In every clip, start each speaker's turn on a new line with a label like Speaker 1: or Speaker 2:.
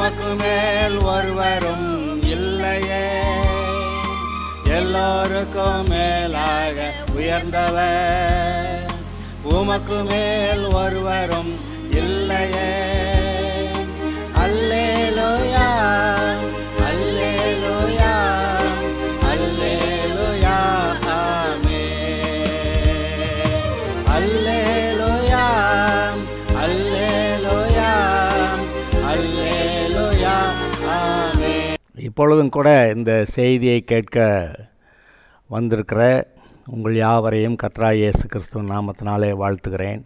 Speaker 1: உமக்கு மேல் ஒருவரும் இல்லையே, எல்லோருக்கும் மேலாக உயர்ந்தவர். உமக்கு மேல் ஒருவரும் இல்லையே. அல்லேலூயா, அல்லேலூயா, அல்லேலூயா, ஆமென். அல்லேலூயா, அல்லேலூயா, அல்லேலூயா, ஆமென்.
Speaker 2: இப்பொழுதும் கூட இந்த செய்தியை கேட்க வந்திருக்கிற உங்கள் யாவரையும் கர்த்தராகிய இயேசு கிறிஸ்துவின் நாமத்தினாலே வாழ்த்துகிறேன்.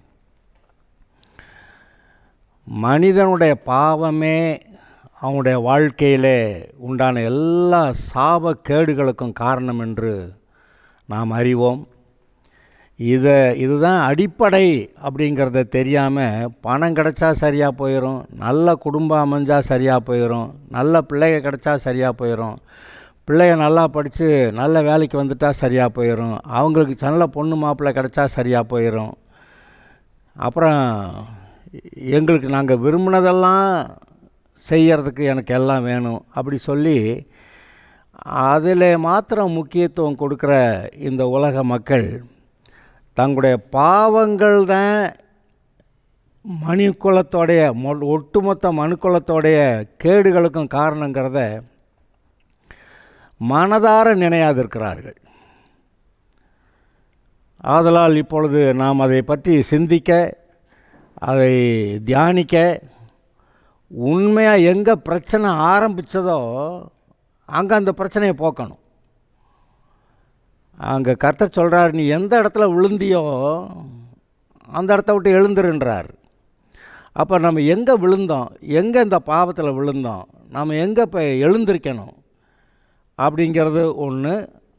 Speaker 2: மனிதனுடைய பாவமே அவனுடைய வாழ்க்கையிலே உண்டான எல்லா சாபக்கேடுகளுக்கும் காரணம் என்று நாம் அறிவோம். இதுதான் அடிப்படை அப்படிங்கிறத தெரியாமல் பணம் கிடச்சா சரியாக போயிடும், நல்ல குடும்பம் அமைஞ்சால் சரியாக போயிடும், நல்ல பிள்ளைங்க கிடச்சா சரியாக போயிடும், பிள்ளைங்க நல்லா படித்து நல்ல வேலைக்கு வந்துட்டால் சரியாக போயிடும், அவங்களுக்கு நல்ல பொண்ணு மாப்பிள்ளை கிடச்சா சரியாக போயிடும், அப்புறம் எங்களுக்கு நாங்கள் விரும்பினதெல்லாம் செய்கிறதுக்கு எனக்கு எல்லாம் வேணும் அப்படி சொல்லி அதில் மாத்திரம் முக்கியத்துவம் கொடுக்குற இந்த உலக மக்கள் தங்களுடைய பாவங்கள் தான் மனுக்குலத்தோடைய ஒட்டுமொத்த மனுக்குலத்தோடைய கேடுகளுக்கும் காரணங்கிறத மனதார நினையாதிருக்கிறார்கள். ஆதலால் இப்பொழுது நாம் அதை பற்றி சிந்திக்க, அதை தியானிக்க, உண்மையாக எங்கே பிரச்சனை ஆரம்பித்ததோ அங்கே அந்த பிரச்சனையை போக்கணும். அங்கே கர்த்தர் சொல்கிறார், நீ எந்த இடத்துல விழுந்தியோ அந்த இடத்த விட்டு எழுந்துருன்றார். அப்போ நம்ம எங்கே விழுந்தோம், எங்கே இந்த பாவத்தில் விழுந்தோம், நம்ம எங்கே இப்போ எழுந்திருக்கணும் அப்படிங்கிறது ஒன்று.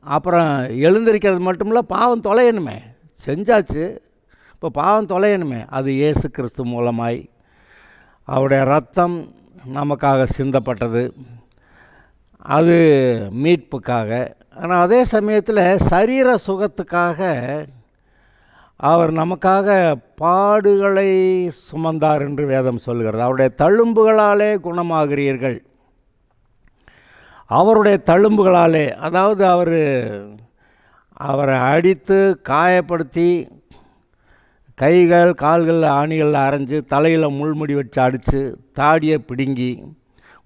Speaker 2: அப்புறம் எழுந்திருக்கிறது மட்டுமில்ல, பாவம் தொலையணுமே, செஞ்சாச்சு, இப்போ பாவம் தொலையணுமே. அது இயேசு கிறிஸ்து மூலமாய் அவருடைய ரத்தம் நமக்காக சிந்தப்பட்டது, அது மீட்புக்காக. ஆனால் அதே சமயத்தில் சரீர சுகத்துக்காக அவர் நமக்காக பாடுகளை சுமந்தார் என்று வேதம் சொல்கிறது. அவருடைய தழும்புகளாலே குணமாகிறீர்கள். அவருடைய தழும்புகளாலே, அதாவது அவரை அடித்து காயப்படுத்தி கைகள் கால்களில் ஆணிகளில் அரைஞ்சு தலையில் முள்முடி வச்சு அடித்து தாடியை பிடுங்கி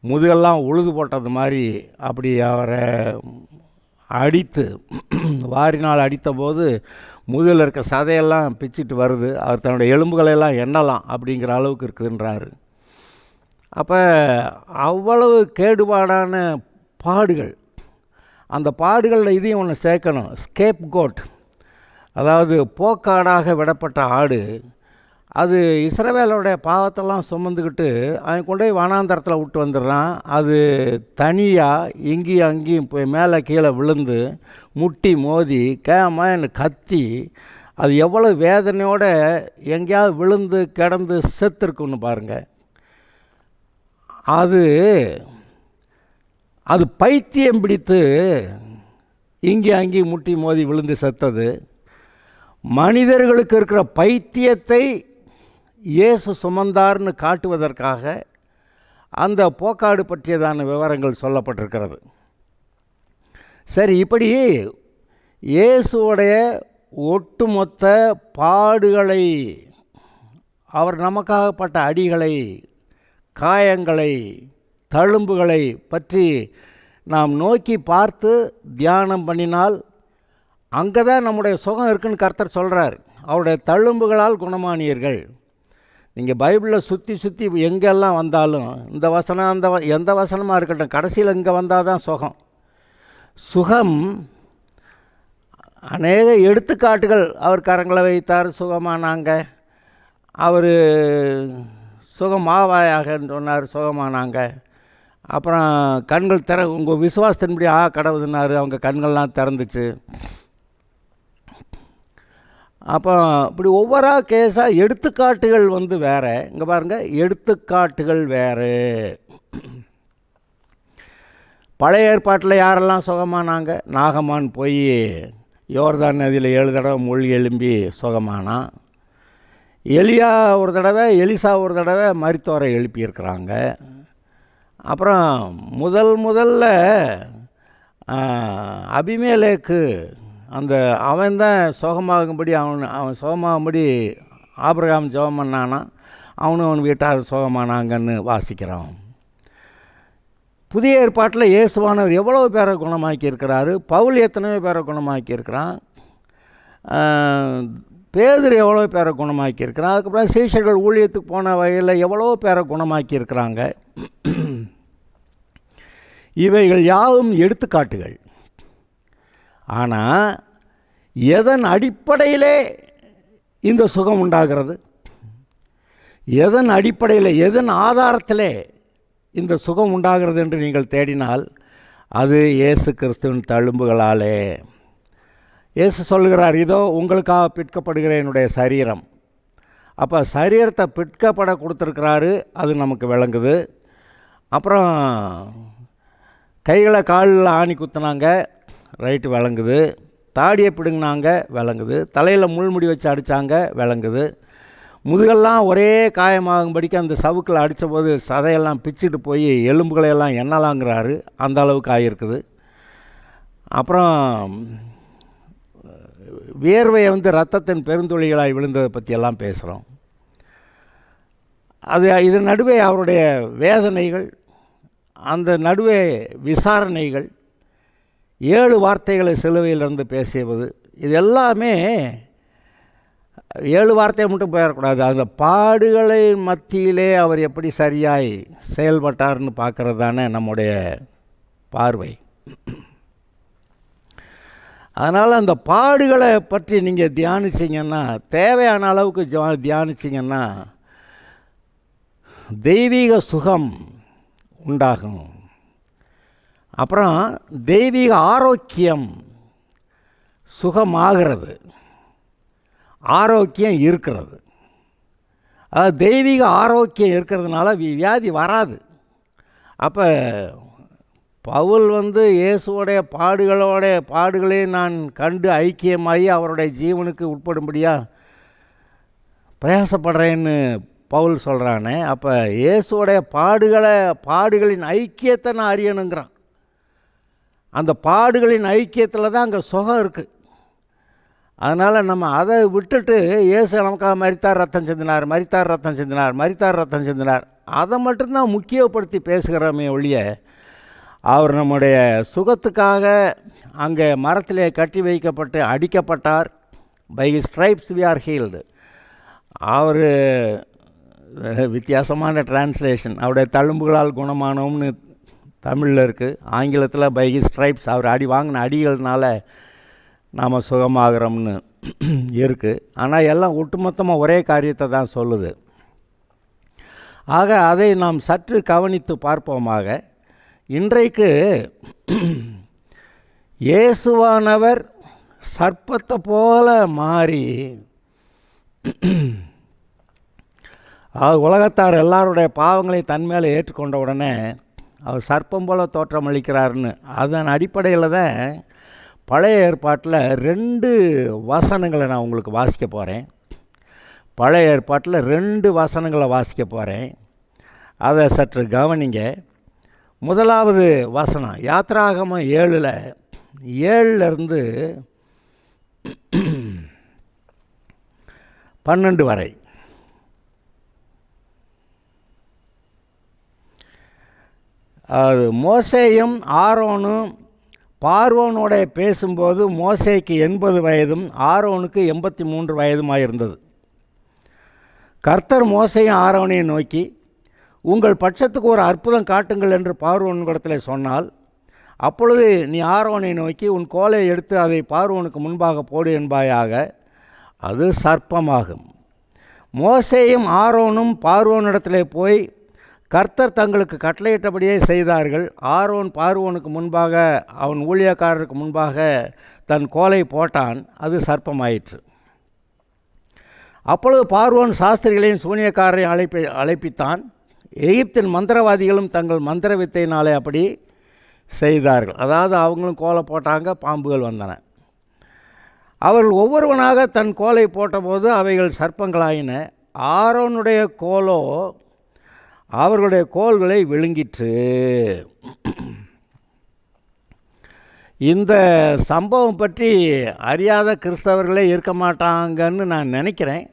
Speaker 2: முதுகெல்லாம் உழுது போட்டது மாதிரி அப்படி அவரை அடித்து வாரினால் அடித்த போது முதுகில் இருக்க சதையெல்லாம் பிச்சுட்டு வருது. அவர் தன்னுடைய எலும்புகளெல்லாம் எண்ணலாம் அப்படிங்கிற அளவுக்கு இருக்குதுன்றாரு. அப்போ அவ்வளவு கேடுபாடான பாடுகள். அந்த பாடுகளில் இதையும் ஒன்று சேர்க்கணும், ஸ்கேப் கோட், அதாவது போக்காடாக விடப்பட்ட ஆடு. அது இஸ்ரவேலோடைய பாவத்தெல்லாம் சுமந்துக்கிட்டு அவன் கொண்டு போய் வனாந்தரத்தில் விட்டு வந்துடுறான். அது தனியாக இங்கேயும் அங்கேயும் போய் மேலே கீழே விழுந்து முட்டி மோதி கேமன்னு கத்தி அது எவ்வளோ வேதனையோடு எங்கேயாவது விழுந்து கிடந்து செத்துருக்குன்னு பாருங்கள். அது பைத்தியம் பிடித்து இங்கே அங்கேயும் முட்டி மோதி விழுந்து செத்தது. மனிதர்களுக்கு இருக்கிற பைத்தியத்தை இயேசு சுமந்தார்னு காட்டுவதற்காக அந்த போக்காடு பற்றியதான விவரங்கள் சொல்லப்பட்டிருக்கிறது. சரி, இப்படி இயேசுவுடைய ஒட்டுமொத்த பாடுகளை, அவர் நமக்காகப்பட்ட அடிகளை, காயங்களை, தழும்புகளை பற்றி நாம் நோக்கி பார்த்து தியானம் பண்ணினால் அங்கே தான் நம்முடைய சுகம் இருக்குன்னு கர்த்தர் சொல்கிறார். அவருடைய தழும்புகளால் குணமானீர்கள். நீங்கள் பைபிளில் சுற்றி எங்கெல்லாம் வந்தாலும் இந்த வசனம் எந்த வசனமாக இருக்கட்டும், கடைசியில் இங்கே வந்தால் தான் சுகம். அநேக எடுத்துக்காட்டுகள், அவர் கரங்களை வைத்தார் சுகமானாங்க, அவர் சுகமாவாயாகன்னு சொன்னார் சுகமானாங்க, அப்புறம் கண்கள் உங்கள் விசுவாசத்தின்படி கடவுதுன்னாரு, அவங்க கண்கள்லாம் திறந்துச்சு. அப்போ இப்படி ஒவ்வொரு கேஸாக எடுத்துக்காட்டுகள் வேறு. இங்கே பாருங்கள், எடுத்துக்காட்டுகள் வேறு. பழைய ஏற்பாட்டில் யாரெல்லாம் சுகமானாங்க? நாகமான் போய் யோர்தான் நதியில் 7 தடவை மூழ்கி எழும்பி சுகமானான். எலியா ஒரு தடவை, எலிசா ஒரு தடவை மரித்தோரை எழுப்பியிருக்கிறாங்க. அப்புறம் முதல்ல அபிமெலேக்கு அவன் தான் சுகமாகும்படி அவன் சுகமாகும்படி ஆபிரகாம் ஜெபம் பண்ணானா, அவன் வீட்டார் சுகமானாங்கன்னு வாசிக்கிறான். புதிய ஏற்பாட்டில் இயேசுவானவர் எவ்வளோ பேரை குணமாக்கியிருக்கிறாரு, பவுல் எத்தனையோ பேரை குணமாக்கியிருக்கிறான், பேதுரு எவ்வளோ பேரை குணமாக்கியிருக்கிறான், அதுக்கப்புறம் சீஷர்கள் ஊழியத்துக்கு போன வகையில் எவ்வளோ பேரை குணமாக்கியிருக்கிறாங்க. இவைகள் யாவும் எடுத்துக்காட்டுகள். ஆனால் எதன் அடிப்படையிலே இந்த சுகம் உண்டாகிறது, எதன் அடிப்படையில், எதன் ஆதாரத்திலே இந்த சுகம் உண்டாகிறது என்று நீங்கள் தேடினால் அது இயேசு கிறிஸ்துவின் தழும்புகளாலே. இயேசு சொல்கிறார், இதோ உங்களுக்காக பிற்கப்படுகிற என்னுடைய சரீரம். அப்போ சரீரத்தை பிற்கப்பட கொடுத்துருக்கிறாரு, அது நமக்கு விளங்குது. அப்புறம் கைகளை காலில் ஆணி குத்துனாங்க, ரைட்டு விளங்குது. தாடியை பிடுங்கினாங்க, விளங்குது. தலையில் முள்முடி வச்சு அடித்தாங்க, விளங்குது. முதுகெல்லாம் ஒரே காயமாகும்படிக்கு அந்த சவுக்கில் அடித்த போது சதையெல்லாம் பிச்சுட்டு போய் எலும்புகளையெல்லாம் எண்ணலாங்கிறாரு, அந்த அளவுக்கு ஆகியிருக்குது. அப்புறம் வியர்வையை இரத்தத்தின் பெருந்துளிகளாய் விழுந்ததை பற்றியெல்லாம் பேசுகிறோம். இது நடுவே அவருடைய வேதனைகள், அந்த நடுவே விசாரணைகள், 7 வார்த்தைகளை சிலுவையிலிருந்து பேசியது, இது எல்லாமே 7 வார்த்தையை மட்டும் போயிடக்கூடாது. அந்த பாடுகளை மத்தியிலே அவர் எப்படி சரியாய் செயல்பட்டார்னு பார்க்கறது தானே நம்முடைய பார்வை. அதனால் அந்த பாடுகளை பற்றி நீங்கள் தியானிச்சிங்கன்னா, தேவையான அளவுக்கு தியானிச்சிங்கன்னா தெய்வீக சுகம் உண்டாகும். அப்புறம் தெய்வீக ஆரோக்கியம் சுகமாகிறது, ஆரோக்கியம் இருக்கிறது. அது தெய்வீக ஆரோக்கியம் இருக்கிறதுனால வியாதி வராது. அப்போ பவுல் இயேசுவோடைய பாடுகளை நான் கண்டு ஐக்கியமாகி அவருடைய ஜீவனுக்கு உட்படும்படியாக பிரயாசப்படுறேன்னு பவுல் சொல்கிறானே. அப்போ இயேசுவோடைய பாடுகளின் ஐக்கியத்தை நான் அறியணுங்கிறான். அந்த பாடுகளின் ஐக்கியத்தில் தான் அங்கே சுகம் இருக்குது. அதனால் நம்ம அதை விட்டுட்டு இயேசு நமக்காக மரித்தார் ரத்தம் சிந்தினார் அதை மட்டும்தான் முக்கியப்படுத்தி பேசுகிறோமே ஒழிய, அவர் நம்முடைய சுகத்துக்காக அங்கே மரத்திலே கட்டி வைக்கப்பட்டு அடிக்கப்பட்டார். By his stripes we are healed. அவர் வித்தியாசமான டிரான்ஸ்லேஷன், அவருடைய தழும்புகளால் குணமானோம்னு தமிழில் இருக்குது. ஆங்கிலத்தில் பை ஹிஸ் ஸ்ட்ரைப்ஸ், அவர் வாங்கின அடிகள்னால நாம் சுகமாகிறோம்னு இருக்குது. ஆனால் எல்லாம் ஒட்டுமொத்தமாக ஒரே காரியத்தை தான் சொல்லுது. ஆக அதை நாம் சற்று கவனித்து பார்ப்போமாக. இன்றைக்கு இயேசுவானவர் சர்ப்பத்தை போல மாறி உலகத்தார் எல்லாருடைய பாவங்களை தன்மேலே ஏற்றுக்கொண்ட உடனே அவர் சர்ப்பம் போல தோற்றமளிக்கிறார்னு, அதன் அடிப்படையில் தான் பழைய ஏற்பாட்டில் 2 வசனங்களை நான் உங்களுக்கு வாசிக்க போகிறேன். பழைய ஏற்பாட்டில் 2 வசனங்களை வாசிக்க போகிறேன். அதை சற்று கவனிங்க. முதலாவது வசனம் யாத்ராகமம் 7:7 12 வரை. அது மோசேயும் ஆரோனும் பார்வோனோட பேசும்போது மோசேக்கு 80 வயதும் ஆரோனுக்கு 83 வயதுமாயிருந்தது. கர்த்தர் மோசேயும் ஆரோனையும் நோக்கி, உங்கள் பட்சத்துக்கு ஒரு அற்புதம் காட்டுங்கள் என்று பார்வோனிடத்தில் சொன்னால், அப்பொழுது நீ ஆரோனை நோக்கி உன் கோலை எடுத்து அதை பார்வோனுக்கு முன்பாக போடு என்பாயாக, அது சர்ப்பமாகும். மோசேயும் ஆரோனும் பார்வோனிடத்திலே போய் கர்த்தர் தங்களுக்கு கட்டளையிட்டபடியே செய்தார்கள். ஆரோன் பார்வோனுக்கு முன்பாக, அவன் ஊழியக்காரருக்கு முன்பாக தன் கோலை போட்டான், அது சர்ப்பமாயிற்று. அப்பொழுது பார்வோன் சாஸ்திரிகளையும் சூனியக்காரரையும் அழைப்பித்தான். எகிப்தின் மந்திரவாதிகளும் தங்கள் மந்திர வித்தையினாலே அப்படி செய்தார்கள். அதாவது அவங்களும் கோலை போட்டாங்க, பாம்புகள் வந்தன. அவர்கள் ஒவ்வொருவனாக தன் கோலை போட்டபோது அவைகள் சர்ப்பங்களாயின. ஆரோனுடைய கோலோ அவர்களுடைய கோல்களை விழுங்கிற்று. இந்த சம்பவம் பற்றி அறியாத கிறிஸ்தவர்களே இருக்க மாட்டாங்கன்னு நான் நினைக்கிறேன்.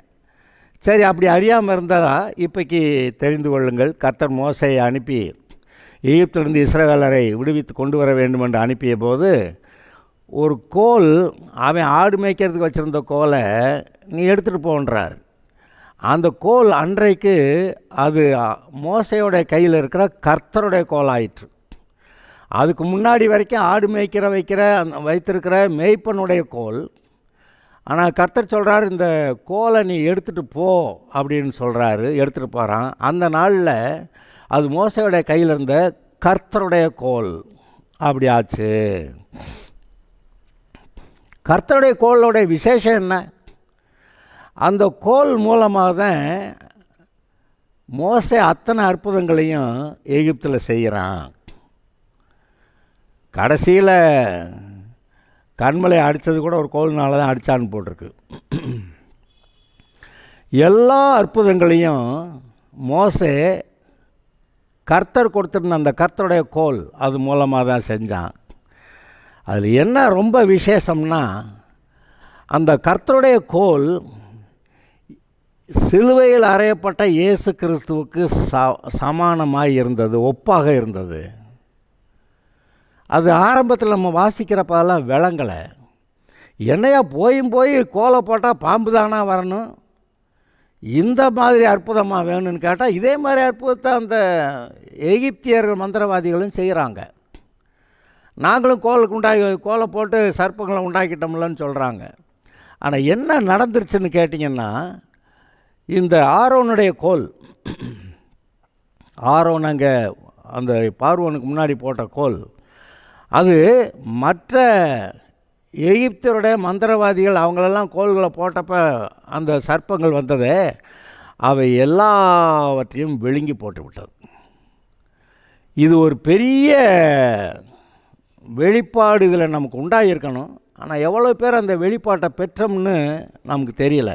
Speaker 2: சரி, அப்படி அறியாமல் இருந்தால் இப்போக்கி தெரிந்து கொள்ளுங்கள். கர்த்தர் மோசையை அனுப்பி எகிப்திலிருந்து இஸ்ரவேலரை விடுவித்து கொண்டு வர வேண்டும் என்று அனுப்பிய போது ஒரு கோல், அவன் ஆடு மேய்க்கிறதுக்கு வச்சுருந்த கோலை நீ எடுத்துகிட்டு போன்றார். அந்த கோல் அன்றைக்கு அது மோசையோடைய கையில் இருக்கிற கர்த்தருடைய கோல் ஆயிற்று. அதுக்கு முன்னாடி வரைக்கும் ஆடு வைத்திருக்கிற மேய்ப்பனுடைய கோல். ஆனால் கர்த்தர் சொல்கிறார், இந்த கோலை நீ எடுத்துகிட்டு போ அப்படின்னு சொல்கிறாரு. எடுத்துகிட்டு போகிறான். அந்த நாளில் அது மோசையோடைய கையில் இருந்த கர்த்தருடைய கோல் அப்படி ஆச்சு. கர்த்தருடைய கோளுடைய விசேஷம் என்ன? அந்த கோல் மூலமாக தான் மோசே அத்தனை அற்புதங்களையும் எகிப்தில் செய்கிறான். கடைசியில் கண்மலை அடித்தது கூட ஒரு கோல்னால தான் அடித்தான்னு போட்டிருக்கு. எல்லா அற்புதங்களையும் மோசே கர்த்தர் கொடுத்துருந்த அந்த கர்த்தருடைய கோல் அது மூலமாக தான் செஞ்சான். அதில் என்ன ரொம்ப விசேஷம்னா, அந்த கர்த்தருடைய கோல் சிலுவையில் அறையப்பட்ட இயேசு கிறிஸ்துவுக்கு சமானமாக இருந்தது, ஒப்பாக இருந்தது. அது ஆரம்பத்தில் நம்ம வாசிக்கிறப்பெல்லாம் விளங்கலை. என்னையா போய் கோலை போட்டால் பாம்பு தானா வரணும், இந்த மாதிரி அற்புதமாக வேணும்னு கேட்டால் இதே மாதிரி அற்புதத்தை அந்த எகிப்தியர்கள் மந்திரவாதிகளும் செய்கிறாங்க. நாங்களும் கோலை போட்டு சர்ப்பங்களை உண்டாக்கிட்டோம்லன்னு சொல்கிறாங்க. ஆனால் என்ன நடந்துருச்சுன்னு கேட்டிங்கன்னா, இந்த ஆரோனுடைய கோல், ஆரோன் அங்கே அந்த பார்வோனுக்கு முன்னாடி போட்ட கோல், அது மற்ற எகிப்தியருடைய மந்திரவாதிகள் அவங்களெல்லாம் கோல்களை போட்டப்போ அந்த சர்ப்பங்கள் வந்ததே, அவை எல்லாவற்றையும் விழுங்கி போட்டு விட்டது. இது ஒரு பெரிய வெளிப்பாடு இதில் நமக்கு உண்டாகியிருக்கணும். ஆனால் எவ்வளோ பேர் அந்த வெளிப்பாட்டை பெற்றோம்னு நமக்கு தெரியல.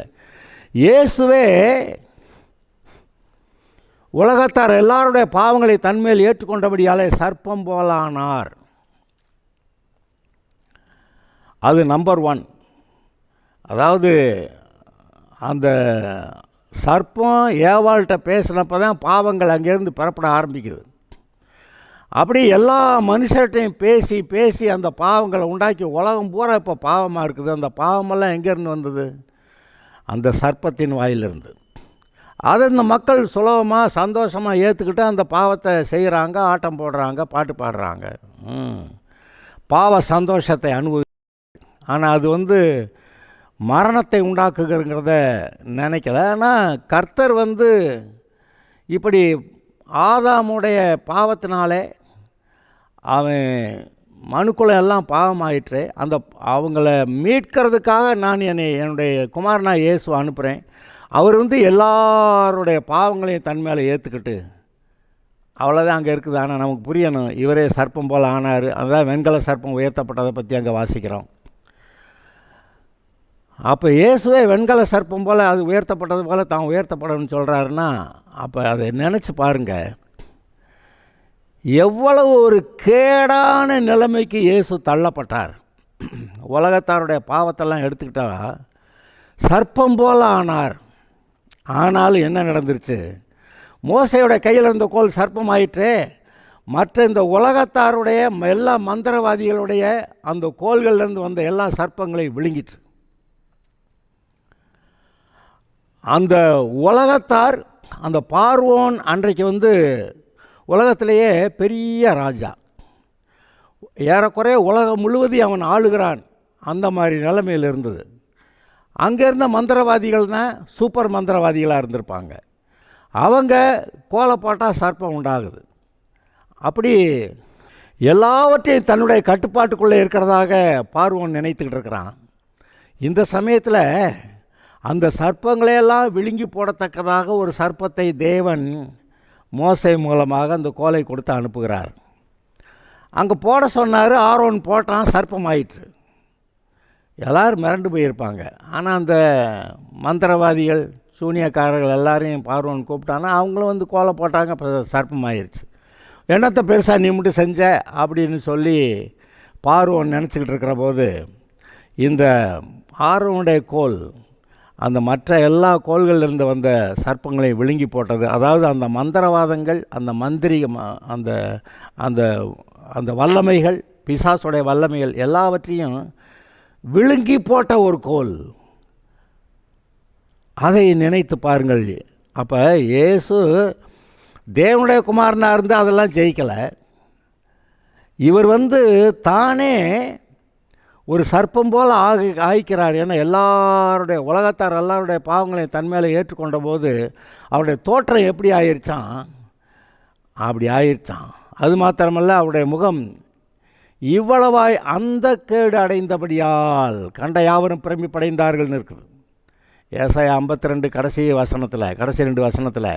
Speaker 2: இயேசுவே உலகத்தார் எல்லாருடைய பாவங்களை தன்மேல் ஏற்றுக்கொண்டபடியாலே சர்ப்பம் போலானார். அது நம்பர் 1. அதாவது அந்த சர்ப்பம் ஏவாள்கிட்ட பேசினப்போ தான் பாவங்கள் அங்கேருந்து பெறப்பட ஆரம்பிக்குது. அப்படி எல்லா மனுஷர்கிட்டையும் பேசி பேசி அந்த பாவங்களை உண்டாக்கி உலகம் பூரா இப்போ பாவமாக இருக்குது. அந்த பாவமெல்லாம் எங்கேருந்து வந்தது? அந்த சர்ப்பத்தின் வாயிலிருந்து. அதை இந்த மக்கள் சுலபமாக சந்தோஷமாக ஏற்றுக்கிட்டு அந்த பாவத்தை செய்கிறாங்க, ஆட்டம் போடுறாங்க, பாட்டு பாடுறாங்க, பாவ சந்தோஷத்தை அனுபவி. ஆனால் அது மரணத்தை உண்டாக்குகிறத நினைக்கல. ஆனால் கர்த்தர் இப்படி ஆதாமுடைய பாவத்தினாலே அவன் மனுக்குலம் எல்லாம் பாவமாயிற்று. அவங்கள மீட்கிறதுக்காக நான் என்னுடைய குமாரனா இயேசு அனுப்புகிறேன். அவர் எல்லாருடைய பாவங்களையும் தன் மேலே ஏற்றுக்கிட்டு, அவ்வளோதான் அங்கே இருக்குது. ஆனால் நமக்கு புரியணும், இவரே சர்ப்பம் போல் ஆனார். அதுதான் வெண்கல சர்ப்பம் உயர்த்தப்பட்டதை பற்றி அங்கே வாசிக்கிறோம். அப்போ இயேசுவே வெண்கல சர்ப்பம் போல் அது உயர்த்தப்பட்டது போல் தான் உயர்த்தப்படணும்னு சொல்கிறாருன்னா, அப்போ அதை நினச்சி பாருங்கள், எவ்வளவு ஒரு கேடான நிலைமைக்கு இயேசு தள்ளப்பட்டார். உலகத்தாருடைய பாவத்தெல்லாம் எடுத்துக்கிட்டா சர்ப்பம் போல் ஆனார். ஆனாலும் என்ன நடந்துருச்சு? மோசையோட கையில் இருந்த கோல் சர்ப்பம் ஆயிற்று. மற்ற இந்த உலகத்தாருடைய எல்லா மந்திரவாதிகளுடைய அந்த கோல்கள்லேருந்து வந்த எல்லா சர்ப்பங்களையும் விழுங்கிற்று. அந்த உலகத்தார், அந்த பார்வோன் அன்றைக்கு உலகத்திலேயே பெரிய ராஜா, ஏறக்குறைய உலகம் முழுவதையும் அவன் ஆளுகிறான். அந்த மாதிரி நிலைமையில் இருந்தது. அங்கே இருந்த மந்திரவாதிகள் தான் சூப்பர் மந்திரவாதிகளாக இருந்திருப்பாங்க. அவங்க கோலை போட்டால் சர்ப்பம் உண்டாகுது. அப்படி எல்லாவற்றையும் தன்னுடைய கட்டுப்பாட்டுக்குள்ளே இருக்கிறதாக பார்வோன் நினைத்துக்கிட்டு இருக்கிறான். இந்த சமயத்தில் அந்த சர்ப்பங்களையெல்லாம் விழுங்கி போடத்தக்கதாக ஒரு சர்ப்பத்தை தேவன் மோசை மூலமாக அந்த கோலை கொடுத்து அனுப்புகிறார். அங்கே போட சொன்னார். ஆரோன் போட்டான், சர்ப்பம் ஆயிற்று. எல்லோரும் மிரண்டு போயிருப்பாங்க. ஆனால் அந்த மந்திரவாதிகள் சூனியக்காரர்கள் எல்லாரையும் பார்வோன் கூப்பிட்டானா அவங்களும் வந்து கோலை போட்டாங்க. இப்போ சர்ப்பமாயிருச்சு. என்னத்தை பெருசாக நீ மட்டும் செஞ்ச அப்படின்னு சொல்லி பார்வோன் நினச்சிக்கிட்டு இருக்கிற போது இந்த ஆரோனுடைய கோல் அந்த மற்ற எல்லா கோள்களிலிருந்து வந்த சர்ப்பங்களை விழுங்கி போட்டது. அதாவது அந்த மந்திரவாதங்கள், அந்த மந்திரி, அந்த அந்த அந்த வல்லமைகள், பிசாசுடைய வல்லமைகள் எல்லாவற்றையும் விழுங்கி போட்ட ஒரு கோல். அதை நினைத்து பாருங்கள். அப்போ இயேசு தேவனுடைய குமாரனாக இருந்து அதெல்லாம் ஜெயிக்கலை. இவர் வந்து தானே ஒரு சர்ப்பம் போல் ஆகிக்கிறார். ஏன்னா எல்லாருடைய உலகத்தார் எல்லாருடைய பாவங்களையும் தன் மேலே ஏற்றுக்கொண்ட போது அவருடைய தோற்றம் எப்படி ஆயிடுச்சான், அப்படி ஆயிடுச்சான். அது மாத்திரமல்ல, அவருடைய முகம் இவ்வளவாய் அந்த கேடு அடைந்தபடியால் கண்ட யாவரும் பிரமிப்படைந்தார்கள்னு இருக்குது. ஏசாயா 52 கடைசி 2 வசனத்தில்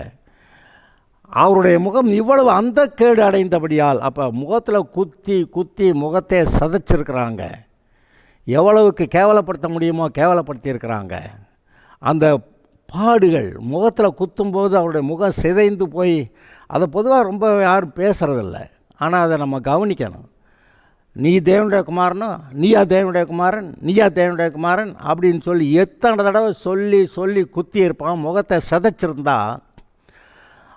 Speaker 2: அவருடைய முகம் இவ்வளவு அந்த கேடு அடைந்தபடியால். அப்போ முகத்தில் குத்தி குத்தி முகத்தை சதைச்சிருக்கிறாங்க. எவ்வளவுக்கு கேவலப்படுத்த முடியுமோ கேவலப்படுத்தியிருக்கிறாங்க. அந்த பாடுகள் முகத்தில் குத்தும்போது அவருடைய முகம் சிதைந்து போய், அதை பொதுவாக ரொம்ப யாரும் பேசுகிறதில்ல. ஆனால் அதை நம்ம கவனிக்கணும். நீ தேவனுடைய குமாரனோ, நீயா தேவனுடைய குமாரன், நீயா தேவனுடைய குமாரன் அப்படின்னு சொல்லி எத்தனை தடவை சொல்லி சொல்லி குத்தி இருப்பான். முகத்தை சிதைச்சிருந்தா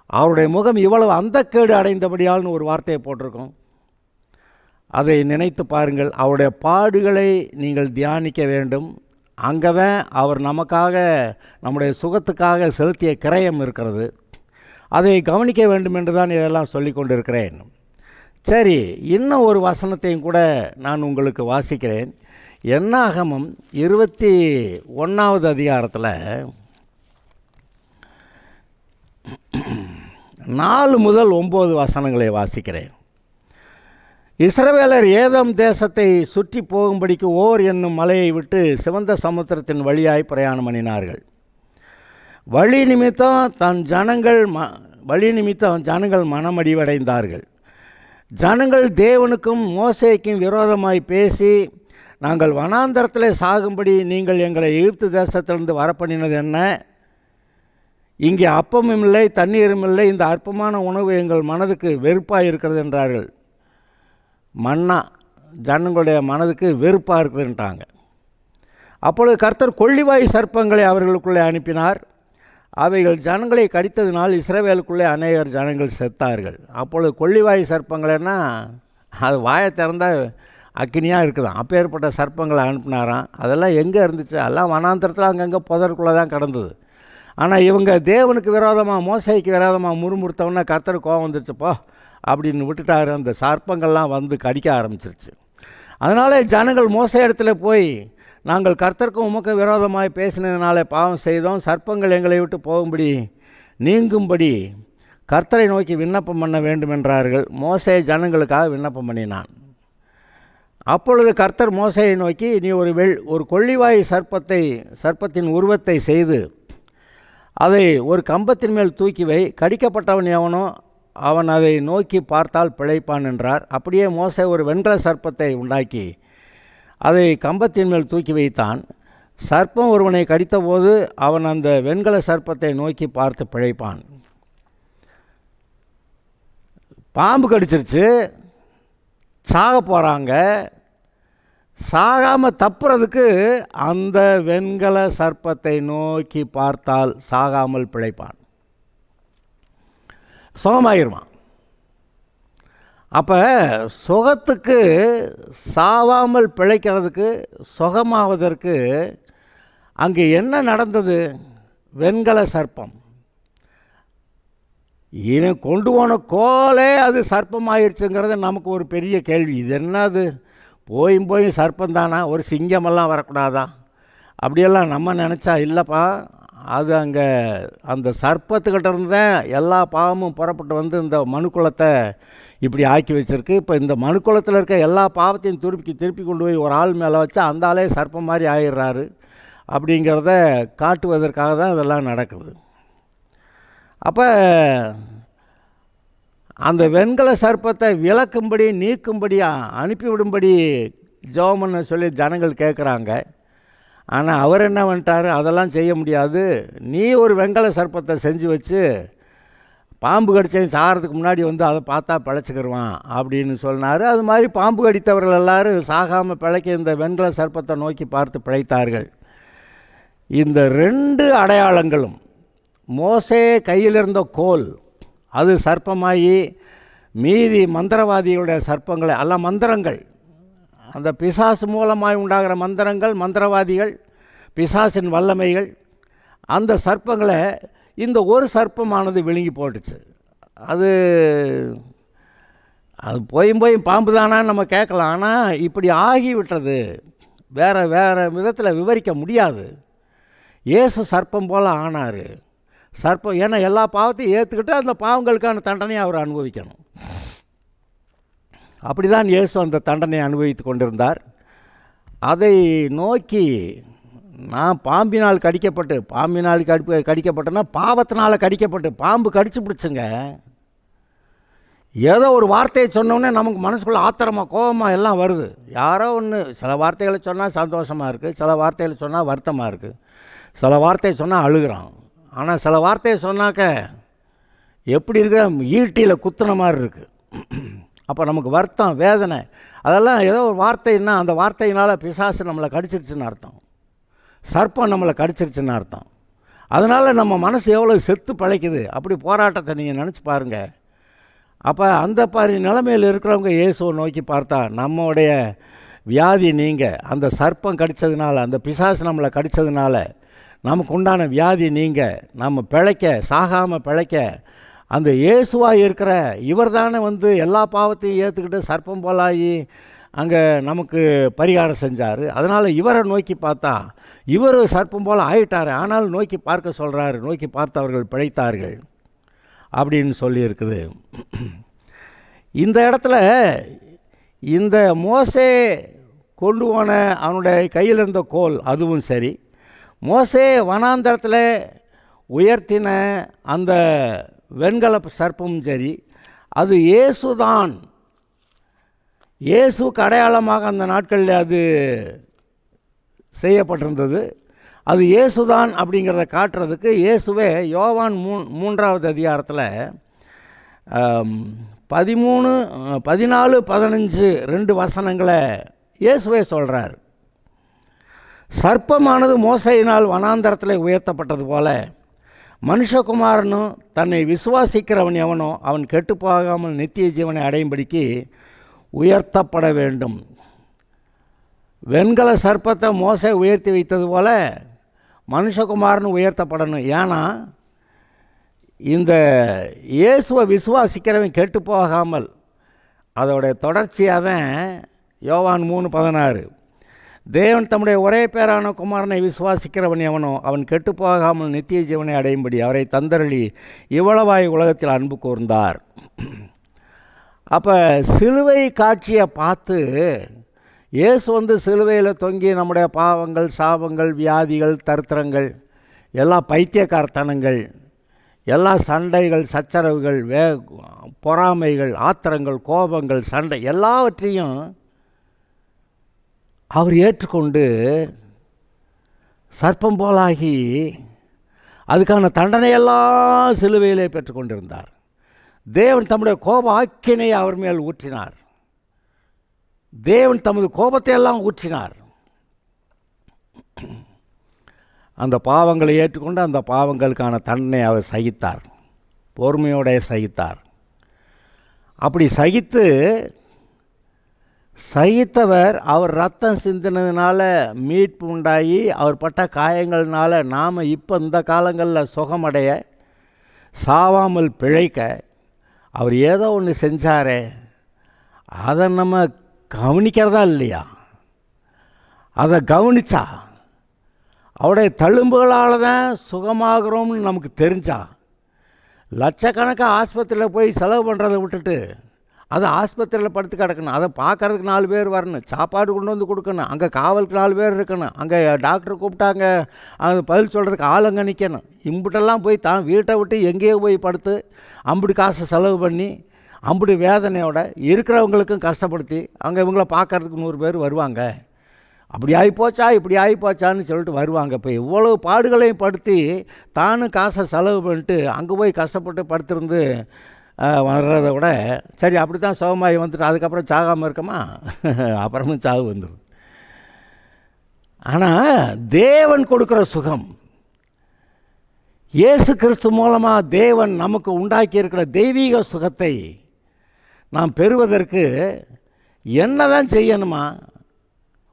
Speaker 2: அவருடைய முகம் இவ்வளவு அந்த கேடு அடைந்தபடியால்னு ஒரு வார்த்தையை போட்டிருக்கோம். அதை நினைத்து பாருங்கள். அவருடைய பாடுகளை நீங்கள் தியானிக்க வேண்டும். அங்கே தான் அவர் நமக்காக, நம்முடைய சுகத்துக்காக செலுத்திய கிரயம் இருக்கிறது. அதை கவனிக்க வேண்டும் என்று தான் இதெல்லாம் சொல்லி கொண்டிருக்கிறேன். சரி, இன்னும் ஒரு வசனத்தையும் கூட நான் உங்களுக்கு வாசிக்கிறேன். என்னாகமம் 21வது அதிகாரத்தில் 4 முதல் 9 வசனங்களை வாசிக்கிறேன். இஸ்ரவேலர் ஏதோம் தேசத்தை சுற்றி போகும்படிக்கு ஓர் என்னும் மலையை விட்டு சிவந்த சமுத்திரத்தின் வழியாய் பிரயாணம் பண்ணினார்கள். வழி நிமித்தம் ஜனங்கள் மனமடிவடைந்தார்கள். ஜனங்கள் தேவனுக்கும் மோசேக்கும் விரோதமாய் பேசி, நாங்கள் வனாந்தரத்திலே சாகும்படி நீங்கள் எங்களை எகிப்து தேசத்திலிருந்து வரப்பண்ணினது என்ன? இங்கே அப்பமும் இல்லை, தண்ணீரும் இல்லை. இந்த அற்பமான உணவு எங்கள் மனதுக்கு வெறுப்பாக இருக்கிறது என்றார்கள். மன்னா ஜனங்களுடைய மனதுக்கு வெறுப்பாக இருக்குதுன்ட்டாங்க. அப்பொழுது கர்த்தர் கொள்ளிவாய் சர்ப்பங்களை அவர்களுக்குள்ளே அனுப்பினார். அவைகள் ஜனங்களை கடித்ததினால் இஸ்ரவேலுக்குள்ளே அநேகர் ஜனங்கள் செத்தார்கள். அப்பொழுது கொள்ளிவாய் சர்ப்பங்கள்னா அது வாயை திறந்தால் அக்கினியாக இருக்குதான். அப்பேற்பட்ட சர்ப்பங்களை அனுப்பினாராம். அதெல்லாம் எங்கே இருந்துச்சு? எல்லாம் வனாந்தரத்தில் அங்கங்கே புதற்குள்ளே தான் கிடந்தது. ஆனால் இவங்க தேவனுக்கு விரோதமாக, மோசைக்கு விரோதமாக முறுமுறுத்தவொன்னே கர்த்தர் கோபம் வந்துருச்சுப்போ அப்படின்னு விட்டுட்டார். அந்த சர்ப்பங்கள்லாம் வந்து கடிக்க ஆரம்பிச்சிருச்சு. அதனாலே ஜனங்கள் மோசை இடத்துல போய், நாங்கள் கர்த்தருக்கும் உமக்கும் விரோதமாய் பேசினதுனாலே பாவம் செய்தோம், சர்ப்பங்கள் எங்களை விட்டு போகும்படி நீங்கும்படி கர்த்தரை நோக்கி விண்ணப்பம் பண்ண வேண்டும் என்றார்கள். மோசே ஜனங்களுக்காக விண்ணப்பம் பண்ணினான். அப்பொழுது கர்த்தர் மோசையை நோக்கி, நீ ஒரு கொள்ளிவாய் சர்ப்பத்தின் உருவத்தை செய்து அதை ஒரு கம்பத்தின் மேல் தூக்கி வை, கடிக்கப்பட்டவன் எவனோ அவன் அதை நோக்கி பார்த்தால் பிழைப்பான் என்றார். அப்படியே மோசே ஒரு வெண்கல சர்ப்பத்தை உண்டாக்கி அதை கம்பத்தின் மேல் தூக்கி வைத்தான். சர்ப்பம் ஒருவனை கடித்தபோது அவன் அந்த வெண்கல சர்ப்பத்தை நோக்கி பார்த்து பிழைப்பான். பாம்பு கடிச்சிருச்சு, சாக போகிறாங்க. சாகாமல் தப்புறதுக்கு அந்த வெண்கல சர்ப்பத்தை நோக்கி பார்த்தால் சாகாமல் பிழைப்பான், சுகமாயிருவான். அப்போ சுகத்துக்கு, சாவாமல் பிழைக்கிறதுக்கு, சுகமாவதற்கு அங்கே என்ன நடந்தது? வெண்கல சர்ப்பம். இவன் கொண்டு போன கோலே அது சர்ப்பமாயிருச்சுங்கிறது நமக்கு ஒரு பெரிய கேள்வி. இது என்னது, போயும் சர்ப்பந்தானா, ஒரு சிங்கமெல்லாம் வரக்கூடாதா அப்படியெல்லாம் நம்ம நினச்சா இல்லைப்பா. அது அங்கே அந்த சர்ப்பத்துக்கிட்ட இருந்தேன் எல்லா பாவமும் புறப்பட்டு வந்து இந்த மனுக்குலத்தை இப்படி ஆக்கி வச்சுருக்கு. இப்போ இந்த மனுக்குலத்தில் இருக்க எல்லா பாவத்தையும் திருப்பி கொண்டு போய் ஒரு ஆள் மேலே வச்சா அந்த ஆளே சர்ப்பம் மாதிரி ஆயிடுறாரு அப்படிங்கிறத காட்டுவதற்காக தான் இதெல்லாம் நடக்குது. அப்போ அந்த வெண்கல சர்ப்பத்தை விளக்கும்படி, நீக்கும்படி, அனுப்பிவிடும்படி ஜெபம் பண்ண சொல்லி ஜனங்கள் கேட்குறாங்க. ஆனால் அவர் என்ன பண்ணிட்டார், அதெல்லாம் செய்ய முடியாது, நீ ஒரு வெண்கல சர்ப்பத்தை செஞ்சு வச்சு பாம்பு கடிச்சவன் சாகிறதுக்கு முன்னாடி வந்து அதை பார்த்தா பிழைச்சிக்கிடுவான் அப்படின்னு சொன்னார். அது மாதிரி பாம்பு கடித்தவர்கள் எல்லாரும் சாகாமல் பிழைக்க இந்த வெண்கல சர்ப்பத்தை நோக்கி பார்த்து பிழைத்தார்கள். இந்த 2 அடையாளங்களும், மோசே கையில் இருந்த கோல் அது சர்ப்பமாகி, மீதி மந்திரவாதிகளுடைய சர்ப்பங்களை எல்லாம் மந்திரங்கள், அந்த பிசாசு மூலமாய் உண்டாகிற மந்திரங்கள், மந்திரவாதிகள், பிசாசின் வல்லமைகள், அந்த சர்ப்பங்களை இந்த ஒரு சர்ப்பமானது விழுங்கி போட்டுச்சு. அது போய் பாம்பு தானான்னு நம்ம கேட்கலாம். ஆனால் இப்படி ஆகிவிட்டது, வேறு விதத்தில் விவரிக்க முடியாது. இயேசு சர்ப்பம் போல் ஆனார். சர்ப்பம் ஏன்னா எல்லா பாவத்தையும் ஏற்றுக்கிட்டு அந்த பாவங்களுக்கான தண்டனையை அவர் அனுபவிக்கணும். அப்படி தான் இயேசு அந்த தண்டனையை அனுபவித்து கொண்டிருந்தார். அதை நோக்கி நான் பாம்பினால் கடிக்கப்பட்டேன்னா பாவத்தினால் கடிக்கப்பட்டு, பாம்பு கடிச்சு பிடிச்சுங்க. ஏதோ ஒரு வார்த்தையை சொன்னோன்னே நமக்கு மனசுக்குள்ளே ஆத்திரமாக கோபமாக எல்லாம் வருது. யாரோ ஒன்று, சில வார்த்தைகளை சொன்னால் சந்தோஷமாக இருக்குது, சில வார்த்தைகளை சொன்னால் வருத்தமாக இருக்குது, சில வார்த்தையை சொன்னால் அழுகிறான். ஆனால் சில வார்த்தையை சொன்னாக்க எப்படி இருக்க, ஈட்டியில் குத்துன மாதிரி இருக்குது. அப்போ நமக்கு வருத்தம், வேதனை, அதெல்லாம் ஏதோ ஒரு வார்த்தைன்னா அந்த வார்த்தையினால் பிசாசு நம்மளை கடிச்சிருச்சுன்னு அர்த்தம், சர்ப்பம் நம்மளை கடிச்சிருச்சுன்னு அர்த்தம். அதனால் நம்ம மனசு எவ்வளோ செத்து பழைக்குது. அப்படி போராட்டத்தை நீங்கள் நினச்சி பாருங்கள். அப்போ அந்த நிலைமையில் இருக்கிறவங்க இயேசுவை நோக்கி பார்த்தா நம்முடைய வியாதி நீங்கள், அந்த சர்ப்பம் கடித்ததுனால, அந்த பிசாசு நம்மளை கடித்ததுனால நமக்கு உண்டான வியாதி நீங்கள், நம்ம பிழைக்க, சாகாமல் பிழைக்க அந்த இயேசுவாக இருக்கிற இவர் தானே வந்து எல்லா பாவத்தையும் ஏற்றுக்கிட்டு சர்ப்பம் போலாகி அங்கே நமக்கு பரிகாரம் செஞ்சார். அதனால் இவரை நோக்கி பார்த்தா இவர் சர்ப்பம் போல் ஆயிட்டார். ஆனாலும் நோக்கி பார்க்க சொல்கிறாரு, நோக்கி பார்த்தவர்கள் பிழைத்தார்கள் அப்படின்னு சொல்லியிருக்குது. இந்த இடத்துல இந்த மோசே கொண்டு போன அவனுடைய கையில் இருந்த கோல் அதுவும் சரி, மோசே வனாந்தரத்தில் உயர்த்தின அந்த வெண்கல சர்ப்பமும் சரி, அது இயேசுதான். இயேசுக்கு அடையாளமாக அந்த நாட்களில் அது செய்யப்பட்டிருந்தது. அது இயேசுதான் அப்படிங்கிறத காட்டுறதுக்கு இயேசுவே யோவான் 3வது அதிகாரத்தில் 13, 14, 15 2 வசனங்களை இயேசுவே சொல்கிறார். சர்ப்பமானது மோசையினால் வனாந்தரத்தில் உயர்த்தப்பட்டது போல மனுஷகுமாரனும் தன்னை விசுவாசிக்கிறவன் எவனோ அவன் கெட்டு போகாமல் நித்திய ஜீவனை அடையும்படிக்கு உயர்த்தப்பட வேண்டும். வெண்கல சர்ப்பத்தை மோசே உயர்த்தி வைத்தது போல மனுஷகுமாரன் உயர்த்தப்படணும். ஏன்னா இந்த இயேசுவை விசுவாசிக்கிறவன் கெட்டு போகாமல், அதோடைய தொடர்ச்சியாக தான் யோவான் 3:16 தேவன் தம்முடைய ஒரே பேரான குமாரனை விசுவாசிக்கிறவன் எவனோ அவன் கெட்டு போகாமல் நித்திய ஜீவனை அடையும்படி அவரை தந்தருளி இவ்வளவாய் உலகத்தில் அன்பு கூர்ந்தார். அப்போ சிலுவை காட்சியை பார்த்து இயேசு வந்து சிலுவையில் தொங்கி நம்முடைய பாவங்கள், சாபங்கள், வியாதிகள், தரித்திரங்கள், எல்லா பைத்தியக்காரத்தனங்கள், எல்லா சண்டைகள், சச்சரவுகள், பொறாமைகள், ஆத்திரங்கள், கோபங்கள், சண்டை எல்லாவற்றையும் அவர் ஏற்றுக்கொண்டு சர்ப்பம் போலாகி அதுக்கான தண்டனையெல்லாம் சிலுவையிலே பெற்றுக்கொண்டிருந்தார். தேவன் தம்முடைய கோப ஆக்கினையை அவர் மேல் ஊற்றினார். தேவன் தமது கோபத்தை எல்லாம் ஊற்றினார். அந்த பாவங்களை ஏற்றுக்கொண்டு அந்த பாவங்களுக்கான தண்டனை அவர் சகித்தார், பொறுமையோட சகித்தார். அப்படி சகித்தவர் அவர் ரத்தம் சிந்தினதுனால மீட்பு உண்டாகி அவர் பட்ட காயங்கள்னால நாம் இப்போ இந்த காலங்களில் சுகமடைய, சாவாமல் பிழைக்க அவர் ஏதோ ஒன்று செஞ்சாரே, அதை நம்ம கவனிக்கிறதா இல்லையா? அதை கவனித்தா அவருடைய தழும்புகளால் தான் சுகமாகிறோம்னு நமக்கு தெரிஞ்சா, லட்சக்கணக்காக ஆஸ்பத்திரியில் போய் செலவு பண்ணுறதை விட்டுட்டு அதை ஆஸ்பத்திரியில் படுத்து கிடக்கணும், அதை பார்க்குறதுக்கு 4 பேர் வரணும், சாப்பாடு கொண்டு வந்து கொடுக்கணும், அங்கே காவலுக்கு 4 பேர் இருக்கணும், அங்கே டாக்டர் கூப்பிட்டாங்க அது பதில் சொல்கிறதுக்கு ஆளுங்க நிற்கணும், இம்புட்டெல்லாம் போய் தான் வீட்டை விட்டு எங்கேயோ போய் படுத்து அம்புடி காசு செலவு பண்ணி அம்புடி வேதனையோட இருக்கிறவங்களுக்கும் கஷ்டப்படுத்தி அங்கே இவங்கள பார்க்குறதுக்கு 100 பேர் வருவாங்க. அப்படி ஆகிப்போச்சா இப்படி ஆகிப்போச்சான்னு சொல்லிட்டு வருவாங்க. இப்போ இவ்வளோ பாடுகளையும் படுத்தி தானும் காசை செலவு பண்ணிட்டு அங்கே போய் கஷ்டப்பட்டு படுத்திருந்து வர்றதை விட சரி அப்படி தான் சுகமாகி வந்துட்டு அதுக்கப்புறம் சாகாமல் இருக்கமா? அப்புறமும் சாவு வந்துடும். ஆனால் தேவன் கொடுக்குற சுகம், இயேசு கிறிஸ்து மூலமாக தேவன் நமக்கு உண்டாக்கி இருக்கிற தெய்வீக சுகத்தை நாம் பெறுவதற்கு என்ன தான் செய்யணுமா?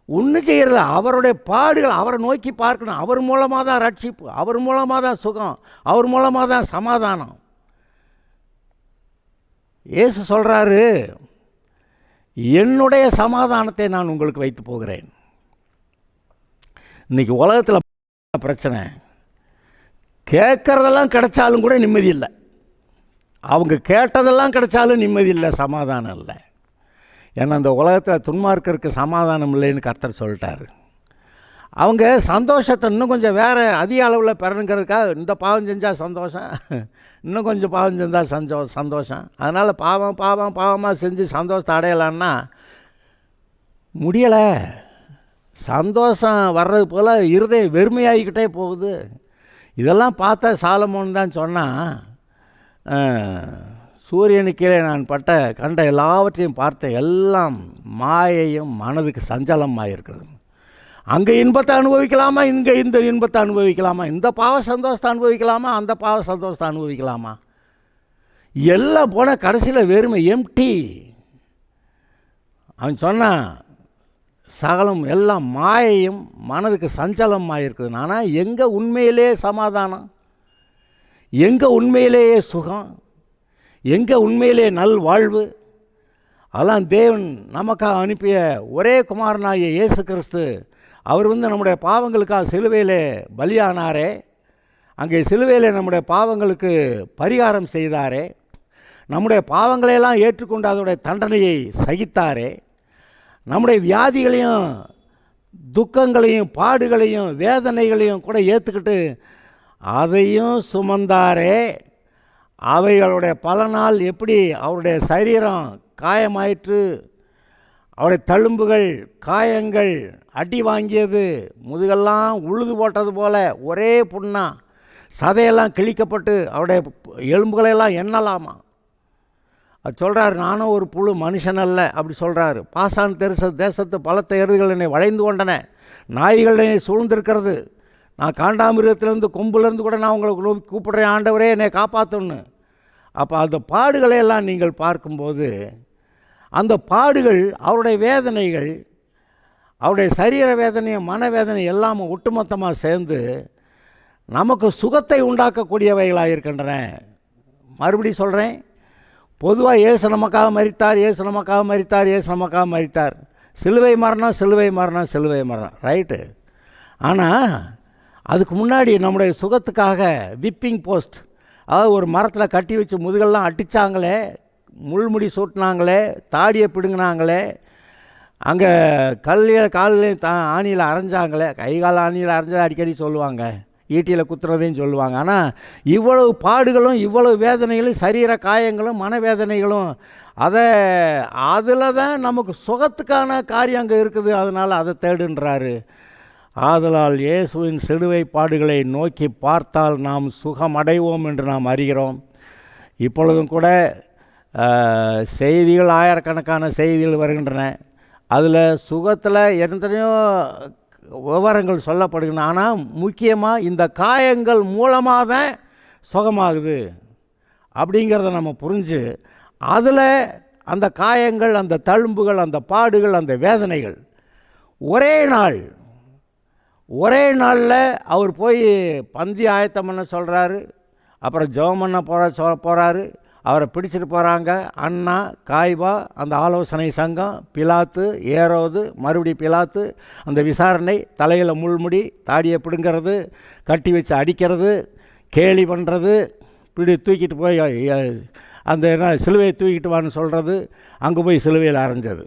Speaker 2: ஒன்றும் செய்கிறது. அவருடைய பாடுகள், அவரை நோக்கி பார்க்கணும். அவர் மூலமாக தான் ரட்சிப்பு, அவர் மூலமாக தான் சுகம், அவர் மூலமாக தான் சமாதானம். இயேசு சொல்கிறாரு, என்னுடைய சமாதானத்தை நான் உங்களுக்கு வைத்து போகிறேன். இன்றைக்கி உலகத்தில் பிரச்சனை, கேட்குறதெல்லாம் கிடைச்சாலும் கூட நிம்மதி இல்லை. அவங்க கேட்டதெல்லாம் கிடைச்சாலும் நிம்மதி இல்லை, சமாதானம் இல்லை. ஏன்னா அந்த உலகத்தில் துன்மார்க்கருக்கு சமாதானம் இல்லைன்னு கர்த்தர் சொல்லிட்டார். அவங்க சந்தோஷத்தை இன்னும் கொஞ்சம் வேறு அதிக அளவில் பெறணுங்கிறதுக்காக இந்த பாவம் செஞ்சால் சந்தோஷம், இன்னும் கொஞ்சம் பாவம் செஞ்சால் சந்தோஷம். அதனால் பாவமாக செஞ்சு சந்தோஷத்தை அடையலான்னா முடியலை. சந்தோஷம் வர்றது போல் இருதயம் வெறுமையாகிக்கிட்டே போகுது. இதெல்லாம் பார்த்தா சாலமோன் தான் சொன்னால், சூரியனுக்கு கீழே நான் கண்ட எல்லாவற்றையும் பார்த்த எல்லாம் மாயையும் மனதுக்கு சஞ்சலமாக இருக்குது. அங்கே இன்பத்தை அனுபவிக்கலாமா, இங்கே இந்த இன்பத்தை அனுபவிக்கலாமா, இந்த பாவ சந்தோஷத்தை அனுபவிக்கலாமா, அந்த பாவ சந்தோஷத்தை அனுபவிக்கலாமா, எல்லாம் போனால் கடைசியில் வெறுமை, எம்டி. அவன் சொன்னான், சகலம் எல்லாம் மாயையும் மனதுக்கு சஞ்சலமாக இருக்குது. ஆனால் எங்கே உண்மையிலே சமாதானம், எங்கே உண்மையிலேயே சுகம், எங்கே உண்மையிலே நல் வாழ்வு? அதெல்லாம் தேவன் நமக்காக அனுப்பிய ஒரே குமாரனாகிய இயேசு கிறிஸ்து. அவர் நம்முடைய பாவங்களுக்காக சிலுவையிலே பலியானாரே, அங்கே சிலுவையிலே நம்முடைய பாவங்களுக்கு பரிகாரம் செய்தாரே, நம்முடைய பாவங்களையெல்லாம் ஏற்றுக்கொண்டு அதோடைய தண்டனையை சகித்தாரே, நம்முடைய வியாதிகளையும் துக்கங்களையும் பாடுகளையும் வேதனைகளையும் கூட ஏற்றுக்கிட்டு அதையும் சுமந்தாரே. அவைகளுடைய பலனால் எப்படி அவருடைய சரீரம் காயமாயிற்று, அவருடைய தழும்புகள் காயங்கள் அடி வாங்கியது, முதுகெல்லாம் உழுது போட்டது போல் ஒரே புண்ணா, சதையெல்லாம் கிழிக்கப்பட்டு அவருடைய எலும்புகளையெல்லாம் எண்ணலாமா. அது சொல்கிறார், நானும் ஒரு புழு மனுஷன் அல்ல அப்படி சொல்கிறாரு. பாசான் தேசத்து பலத்த எருதுகள் என்னை வளைந்து கொண்டன, நாய்கள் என்னை சூழ்ந்திருக்கிறது, நான் காண்டாமிருகத்திலேருந்து கொம்புலேருந்து கூட நான் உங்களை கூப்பிடுறேன், ஆண்டவரே என்னை காப்பாற்றணுன்னு. அப்போ அந்த பாடுகளையெல்லாம் நீங்கள் பார்க்கும்போது அந்த பாடுகள், அவருடைய வேதனைகள், அவருடைய சரீர வேதனையும் மனவேதனை எல்லாமே ஒட்டுமொத்தமாக சேர்ந்து நமக்கு சுகத்தை உண்டாக்கக்கூடியவைகளாக இருக்கின்றன. மறுபடி சொல்கிறேன், பொதுவாக இயேசு நமக்காக மரித்தார், இயேசு நமக்காக மரித்தார், இயேசு நமக்காக மரித்தார், சிலுவை மரணம் சிலுவை மரணம் சிலுவை மரணம், ரைட்டு. ஆனால் அதுக்கு முன்னாடி நம்முடைய சுகத்துக்காக விப்பிங் போஸ்ட், அதாவது ஒரு மரத்தில் கட்டி வச்சு முதுகெல்லாம் அடித்தாங்களே, முள்முடி சூட்டினாங்களே, தாடியை பிடுங்கினாங்களே, அங்கே காலையும் ஆணியில் அரைஞ்சாங்களே, கை கால் ஆணியில் அரைஞ்சதை அடிக்கடி சொல்லுவாங்க, ஈட்டியில் குத்துறதையும் சொல்லுவாங்க. ஆனால் இவ்வளவு பாடுகளும் இவ்வளவு வேதனைகளும் சரீர காயங்களும் மனவேதனைகளும் அதில் தான் நமக்கு சுகத்துக்கான காரியம் அங்கே இருக்குது. அதனால் அதை தேடுன்றாரு. ஆதலால் இயேசுவின் சிலுவை பாடுகளை நோக்கி பார்த்தால் நாம் சுகம் அடைவோம் என்று நாம் அறிகிறோம். இப்பொழுதும் கூட செய்திகள், ஆயிரக்கணக்கான செய்திகள் வருகின்றன. அதில் சுகத்தில் எத்தனையோ விவரங்கள் சொல்லப்படுகின்றன. ஆனால் முக்கியமாக இந்த காயங்கள் மூலமாக தான் சுகமாகுது அப்படிங்கிறத நம்ம புரிஞ்சு, அதில் அந்த காயங்கள், அந்த தழும்புகள், அந்த பாடுகள், அந்த வேதனைகள் ஒரே நாளில் அவர் போய் பந்தி ஆயத்தம் பண்ண சொல்கிறாரு, அப்புறம் ஜெபம் பண்ண போகிறாரு. அவரை பிடிச்சிட்டு போகிறாங்க அண்ணா, காய்பா, அந்த ஆலோசனை சங்கம், பிலாத்து, ஏரோது, மறுபடி பிலாத்து, அந்த விசாரணை, தலையில் முள்முடி, தாடியை பிடுங்கிறது, கட்டி வச்சு அடிக்கிறது, கேலி பண்ணுறது, தூக்கிட்டு போய் அந்த சிலுவையை தூக்கிட்டு வான்னு சொல்கிறது, அங்கே போய் சிலுவையில் அரைஞ்சது.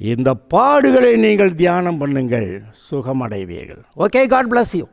Speaker 2: இந்த பாடுகளை நீங்கள் தியானம் பண்ணுங்கள், சுகமடைவீர்கள். Okay, God bless you.